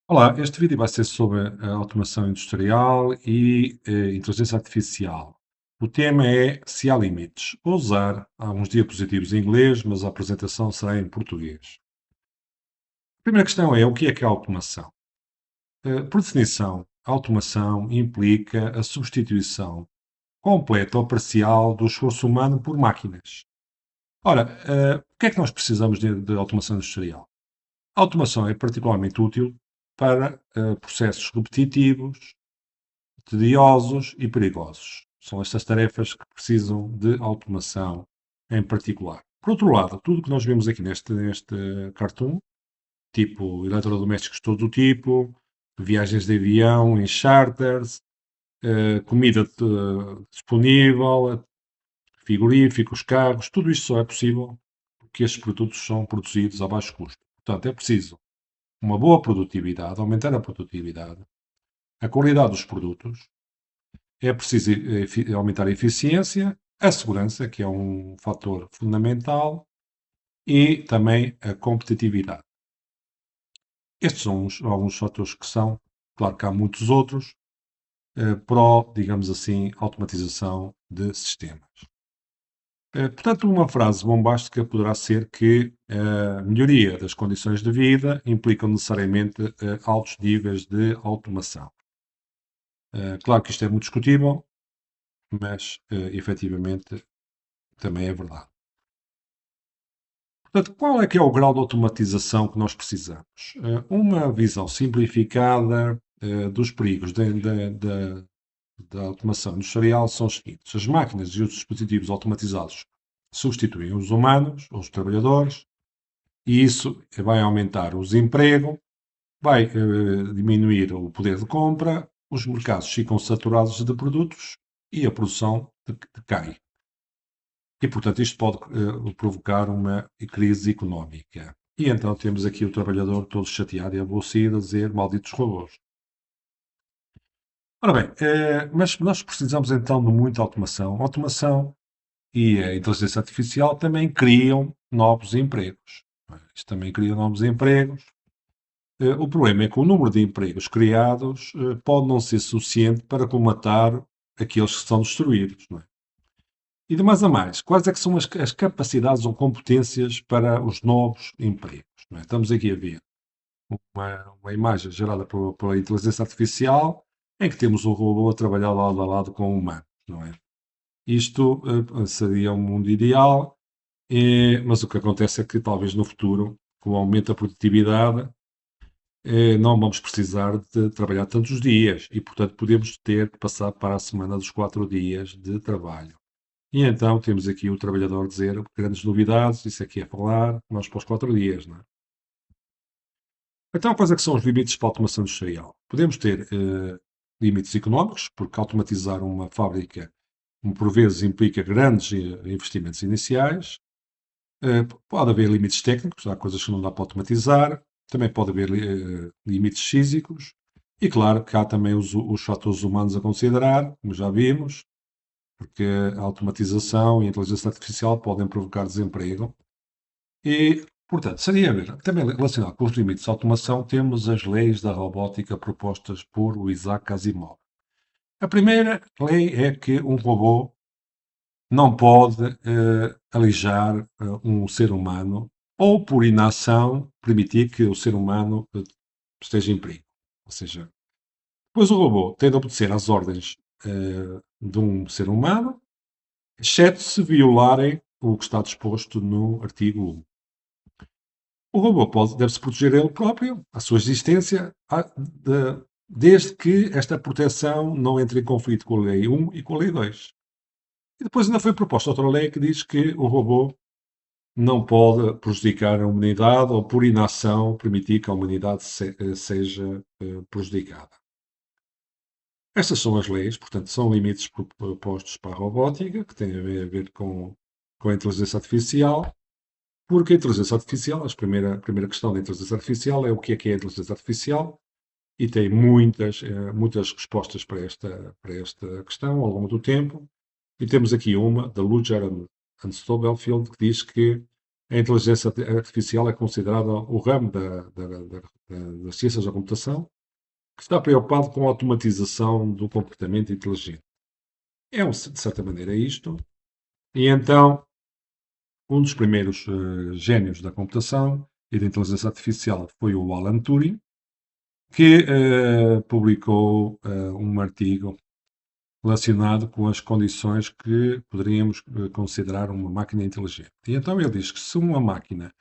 Olá, este vídeo vai ser sobre a automação industrial e inteligência artificial. O tema é se há limites. Vou usar alguns diapositivos em inglês, mas a apresentação será em português. A primeira questão é o que é a automação? Por definição, a automação implica a substituição completa ou parcial do esforço humano por máquinas. Ora, o que é que nós precisamos de automação industrial? A automação é particularmente útil para processos repetitivos, tediosos e perigosos. São estas tarefas que precisam de automação em particular. Por outro lado, tudo o que nós vemos aqui neste cartoon, tipo eletrodomésticos de todo o tipo, viagens de avião em charters, comida disponível, frigoríficos, carros, tudo isto só é possível porque estes produtos são produzidos a baixo custo. Portanto, é preciso uma boa produtividade, aumentar a produtividade, a qualidade dos produtos. É preciso aumentar a eficiência, a segurança, que é um fator fundamental, e também a competitividade. Estes são alguns fatores que são, claro que há muitos outros, digamos assim, automatização de sistemas. Portanto, uma frase bombástica poderá ser que a melhoria das condições de vida implica necessariamente altos níveis de automação. Claro que isto é muito discutível, mas efetivamente também é verdade. Portanto, qual é que é o grau de automatização que nós precisamos? Uma visão simplificada dos perigos da automação industrial são os seguintes. As máquinas e os dispositivos automatizados substituem os humanos, os trabalhadores, e isso vai aumentar o desemprego, vai diminuir o poder de compra, os mercados ficam saturados de produtos e a produção decai. E, portanto, isto pode provocar uma crise económica. E então temos aqui o trabalhador todo chateado e aborrecido a dizer malditos robôs. Ora bem, mas nós precisamos então de muita automação. A automação e a inteligência artificial também criam novos empregos. Isto também cria novos empregos. O problema é que o número de empregos criados pode não ser suficiente para colmatar aqueles que são destruídos. Não é? E de mais a mais, quais é que são as capacidades ou competências para os novos empregos? Não é? Estamos aqui a ver uma imagem gerada pela inteligência artificial em que temos um robô a trabalhar lado a lado com o humano, não é? Isto seria um mundo ideal, mas o que acontece é que talvez no futuro, com o aumento da produtividade, não vamos precisar de trabalhar tantos dias e, portanto, podemos ter que passar para a semana dos 4 dias de trabalho. E então temos aqui o trabalhador dizer grandes novidades, isso aqui é falar, nós para os 4 dias, não é? Então, quais é que são os limites para a automação industrial? Podemos ter limites económicos, porque automatizar uma fábrica, por vezes, implica grandes investimentos iniciais. Pode haver limites técnicos, há coisas que não dá para automatizar. Também pode haver limites físicos. E claro que há também os fatores humanos a considerar, como já vimos, porque a automatização e a inteligência artificial podem provocar desemprego. E, portanto, seria ver, também relacionado com os limites de automação, temos as leis da robótica propostas por o Isaac Asimov. A primeira lei é que um robô não pode alijar um ser humano ou, por inação, permitir que o ser humano esteja em perigo. Ou seja, depois o robô tem de obedecer às ordens de um ser humano, exceto se violarem o que está disposto no artigo 1. O robô deve-se proteger ele próprio, a sua existência, desde que esta proteção não entre em conflito com a Lei 1 e com a Lei 2. E depois ainda foi proposta outra lei que diz que o robô não pode prejudicar a humanidade ou, por inação, permitir que a humanidade seja prejudicada. Estas são as leis, portanto, são limites propostos para a robótica, que têm a ver com a inteligência artificial, porque a inteligência artificial, a primeira questão da inteligência artificial é o que é a inteligência artificial, e tem muitas respostas para esta questão ao longo do tempo. E temos aqui uma, da Lujar and Stubblefield, que diz que A inteligência artificial é considerada o ramo das ciências da computação que está preocupado com a automatização do comportamento inteligente. De certa maneira, isto. E então, um dos primeiros génios da computação e da inteligência artificial foi o Alan Turing, que publicou um artigo relacionado com as condições que poderíamos considerar uma máquina inteligente. E então ele diz que se uma máquina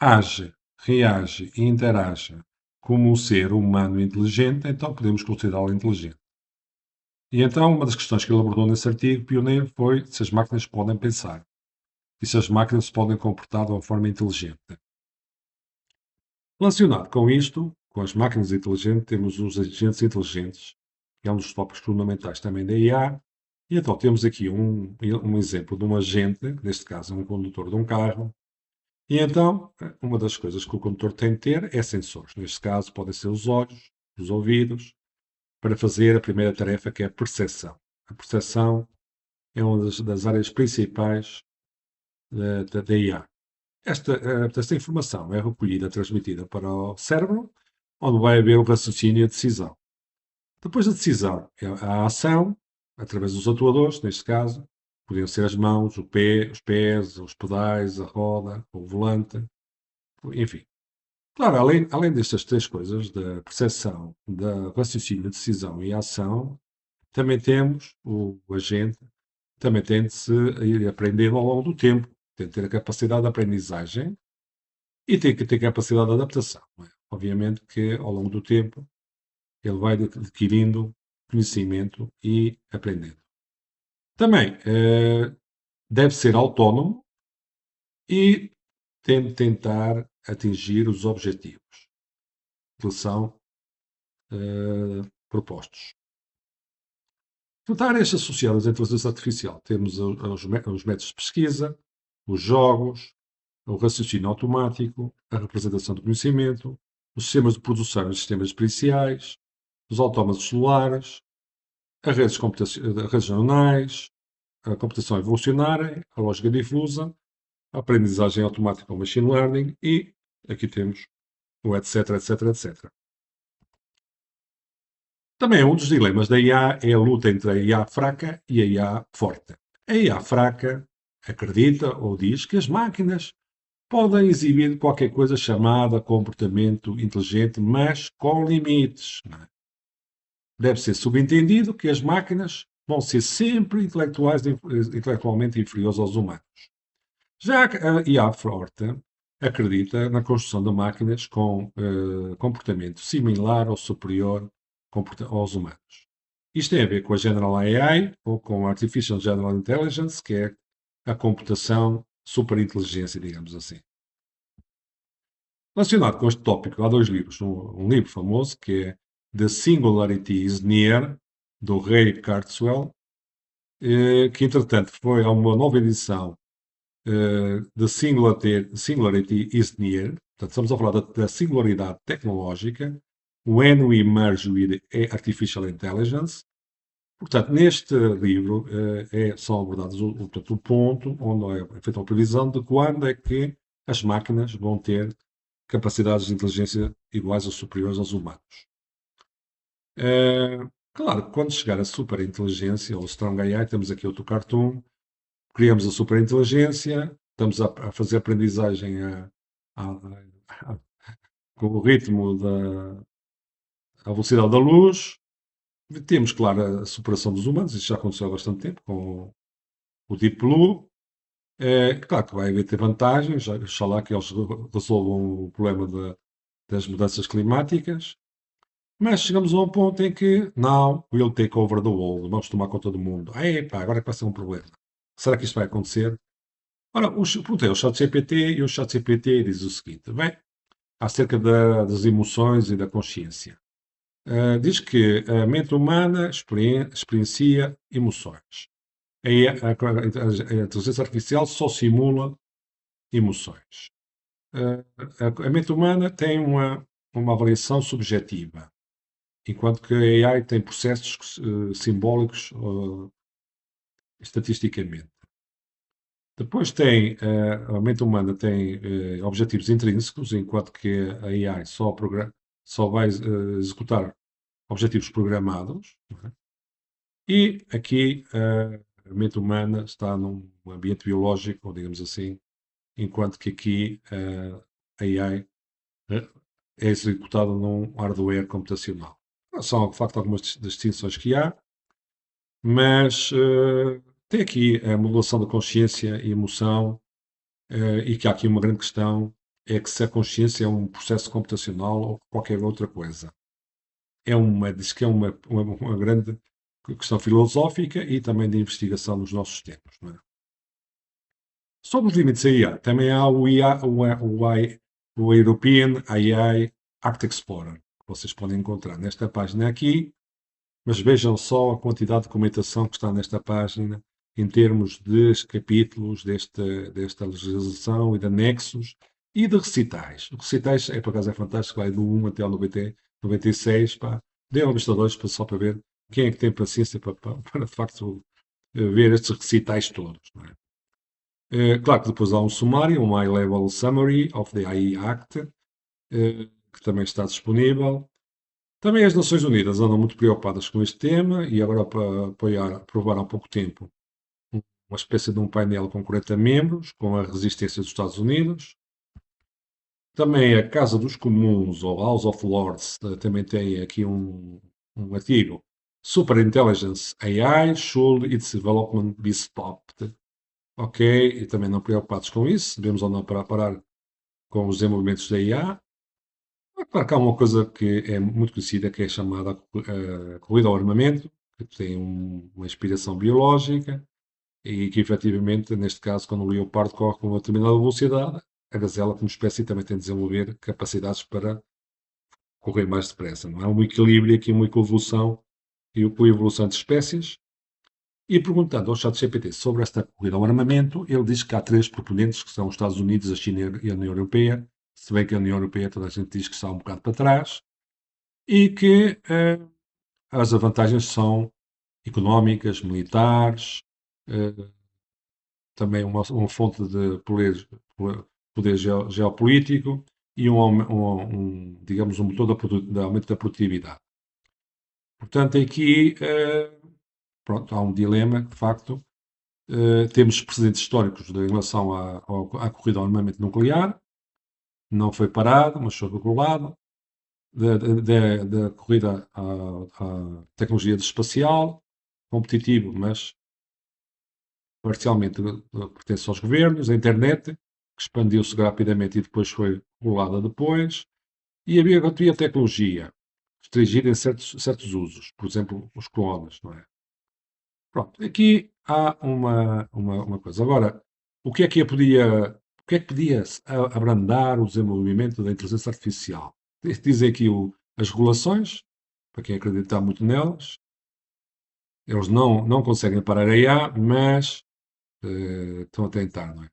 age, reage e interage como um ser humano inteligente, então podemos considerá-la inteligente. E então uma das questões que ele abordou nesse artigo pioneiro foi se as máquinas podem pensar e se as máquinas se podem comportar de uma forma inteligente. Relacionado com isto, com as máquinas inteligentes, temos os agentes inteligentes, que é um dos tópicos fundamentais também da IA. E então temos aqui um exemplo de um agente, neste caso um condutor de um carro. E então, uma das coisas que o condutor tem de ter é sensores. Neste caso, podem ser os olhos, os ouvidos, para fazer a primeira tarefa, que é a percepção. A percepção é uma das áreas principais da IA. Esta informação é recolhida, transmitida para o cérebro, onde vai haver o raciocínio e a decisão. Depois da decisão, a ação, através dos atuadores, neste caso, podiam ser as mãos, os pés, os pedais, a roda, o volante, enfim. Claro, além destas três coisas, da percepção, da raciocínio, da decisão e a ação, também temos o agente, também tem de se ir aprendendo ao longo do tempo, tem de ter a capacidade de aprendizagem e tem que ter capacidade de adaptação. Não é? Obviamente que ao longo do tempo ele vai adquirindo conhecimento e aprendendo. Também deve ser autónomo e tem de tentar atingir os objetivos que lhe são propostos. Portanto, áreas associadas à inteligência artificial temos os métodos de pesquisa, os jogos, o raciocínio automático, a representação do conhecimento, os sistemas de produção e os sistemas periciais, os autómatos celulares, as redes neuronais, a computação evolucionária, a lógica difusa, a aprendizagem automática ou machine learning e aqui temos o etc, etc, etc. Também um dos dilemas da IA é a luta entre a IA fraca e a IA forte. A IA fraca acredita ou diz que as máquinas podem exibir qualquer coisa chamada comportamento inteligente, mas com limites. Deve ser subentendido que as máquinas vão ser sempre intelectualmente inferiores aos humanos. Já a IA forte acredita na construção de máquinas com comportamento similar ou superior aos humanos. Isto tem a ver com a General AI ou com a Artificial General Intelligence, que é a computação superinteligência, digamos assim. Relacionado com este tópico, há dois livros. Um livro famoso que é The Singularity is Near, do Ray Kurzweil, que entretanto foi a uma nova edição The Singularity is Near. Portanto, estamos a falar da singularidade tecnológica, When We Merge with Artificial Intelligence. Portanto, neste livro são abordados o ponto onde é feita uma previsão de quando é que as máquinas vão ter capacidades de inteligência iguais ou superiores aos humanos. Claro, quando chegar a superinteligência, ou strong AI, temos aqui outro cartoon, criamos a superinteligência, estamos a fazer aprendizagem com o ritmo à velocidade da luz, temos, claro, a superação dos humanos, isso já aconteceu há bastante tempo, com o Deep Blue. Claro que vai haver ter vantagens, oxalá que eles resolvam o problema das mudanças climáticas, mas chegamos a um ponto em que, não, we'll take over the world, vamos tomar conta do mundo. Epá, agora é que vai ser um problema. Será que isto vai acontecer? Ora, perguntei ao ChatGPT e o ChatGPT diz o seguinte, bem, acerca das emoções e da consciência. Diz que a mente humana experiencia emoções. A inteligência artificial só simula emoções. A mente humana tem uma avaliação subjetiva, enquanto que a AI tem processos simbólicos estatisticamente. Depois a mente humana tem objetivos intrínsecos, enquanto que a AI só vai executar objetivos programados. Não é? E aqui a mente humana está num ambiente biológico, digamos assim, enquanto que aqui a AI é executada num hardware computacional. São, de facto, algumas distinções que há, mas tem aqui a modulação da consciência e emoção, e que há aqui uma grande questão, é que se a consciência é um processo computacional ou qualquer outra coisa. Diz que é uma grande questão filosófica e também de investigação nos nossos tempos. Não é? Sobre os limites da IA, também há o European AI Act Explorer, que vocês podem encontrar nesta página aqui, mas vejam só a quantidade de documentação que está nesta página em termos de capítulos desta legislação e de anexos e de recitais. Os recitais, por acaso, é fantástico, vai do 1 até ao 96, pá. Dê uma vista de olhos só para ver quem é que tem paciência para de facto, ver estes recitais todos. Não é? Claro que depois há um sumário, um High-Level Summary of the AI Act, que também está disponível. Também as Nações Unidas andam muito preocupadas com este tema e agora para aprovar há pouco tempo uma espécie de um painel com 40 membros, com a resistência dos Estados Unidos. Também a Casa dos Comuns, ou House of Lords, também tem aqui um artigo. Superintelligence AI should its development be stopped? Ok, e também não preocupados com isso, devemos andar para parar com os desenvolvimentos da IA. Claro que há uma coisa que é muito conhecida, que é chamada corrida ao armamento, que tem uma inspiração biológica e que, efetivamente, neste caso, quando o leopardo corre com uma determinada velocidade, a gazela, como espécie, também tem de desenvolver capacidades para correr mais depressa. Não é um equilíbrio aqui, uma evolução e a evolução de espécies. E perguntando ao ChatGPT sobre esta corrida ao armamento, ele diz que há três proponentes, que são os Estados Unidos, a China e a União Europeia, se bem que a União Europeia toda a gente diz que está um bocado para trás, e que as vantagens são económicas, militares, eh, também uma fonte de poder geopolítico e digamos, um motor de aumento da produtividade. Portanto, aqui pronto, há um dilema, de facto. Temos precedentes históricos em relação à corrida ao armamento nuclear, não foi parado, mas foi regulado. Da corrida à tecnologia espacial, competitivo, mas parcialmente pertence aos governos, a internet, que expandiu-se rapidamente e depois foi regulada depois, e havia a tecnologia, restringida em certos usos, por exemplo, os clones, não é? Pronto, aqui há uma coisa. Agora, o que é que podia abrandar o desenvolvimento da inteligência artificial? Dizem aqui as regulações, para quem acreditar muito nelas, eles não conseguem parar a IA, mas estão a tentar, não é?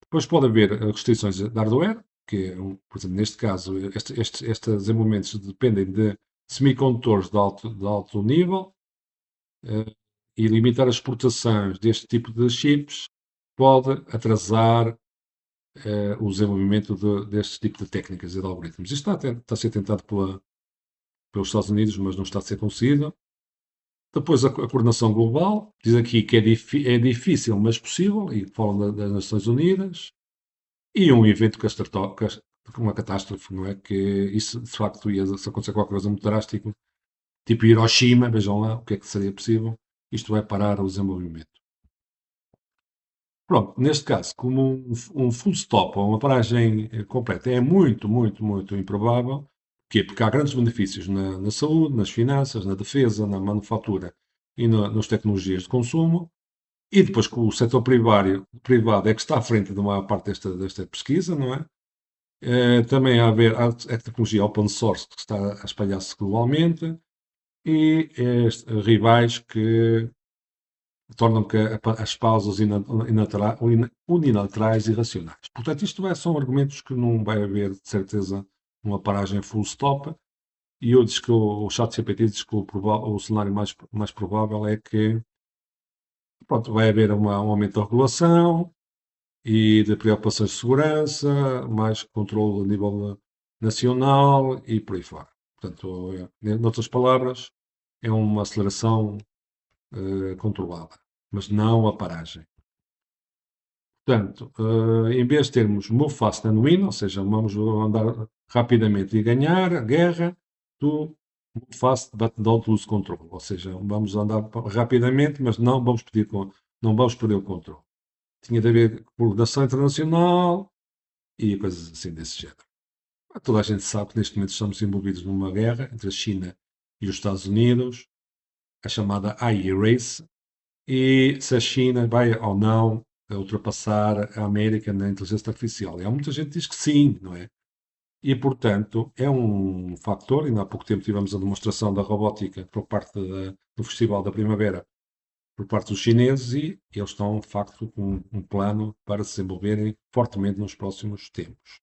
Depois pode haver restrições de hardware, que, por exemplo, neste caso, estes desenvolvimentos dependem de semicondutores de alto nível, e limitar as exportações deste tipo de chips pode atrasar o desenvolvimento deste tipo de técnicas e de algoritmos. Isto está a ser tentado pelos Estados Unidos, mas não está a ser conseguido. Depois a coordenação global, diz aqui que é difícil, mas possível, e falam das Nações Unidas, e um evento uma catástrofe, não é? Que isso, de facto, se acontecer qualquer coisa muito drástico, tipo Hiroshima, vejam lá o que é que seria possível, isto vai parar o desenvolvimento. Pronto, neste caso, como um full stop ou uma paragem completa é muito, muito, muito improvável. Porquê? Porque há grandes benefícios na saúde, nas finanças, na defesa, na manufatura e nas tecnologias de consumo. E depois que o setor privado é que está à frente de uma parte desta pesquisa, não é? Também há a tecnologia open source que está a espalhar-se globalmente e rivais que tornam que as pausas unilaterais e irracionais. Portanto, são argumentos que não vai haver, de certeza, uma paragem full stop. E eu diz que o ChatGPT diz que o cenário mais provável é que pronto, vai haver um aumento da regulação, e de preocupações de segurança, mais controle a nível nacional e por aí fora. Portanto, noutras palavras, é uma aceleração controlada, mas não a paragem. Portanto, em vez de termos move fast and win, ou seja, vamos andar rapidamente e ganhar a guerra, do move fast but don't lose control. Ou seja, vamos andar rapidamente, mas não vamos perder o controle. Tinha de haver coordenação internacional e coisas assim desse género. Toda a gente sabe que neste momento estamos envolvidos numa guerra entre a China e os Estados Unidos, a chamada AI Race, e se a China vai ou não ultrapassar a América na inteligência artificial. E há muita gente que diz que sim, não é? E, portanto, é um fator. Ainda há pouco tempo tivemos a demonstração da robótica por parte do Festival da Primavera, por parte dos chineses, e eles estão, de facto, com um plano para se desenvolverem fortemente nos próximos tempos.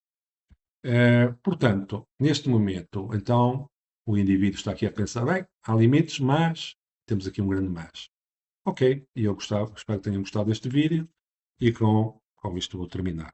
Portanto, neste momento, então, o indivíduo está aqui a pensar, bem, há limites, mas temos aqui um grande mas. Ok, e eu espero que tenham gostado deste vídeo e com isto vou terminar.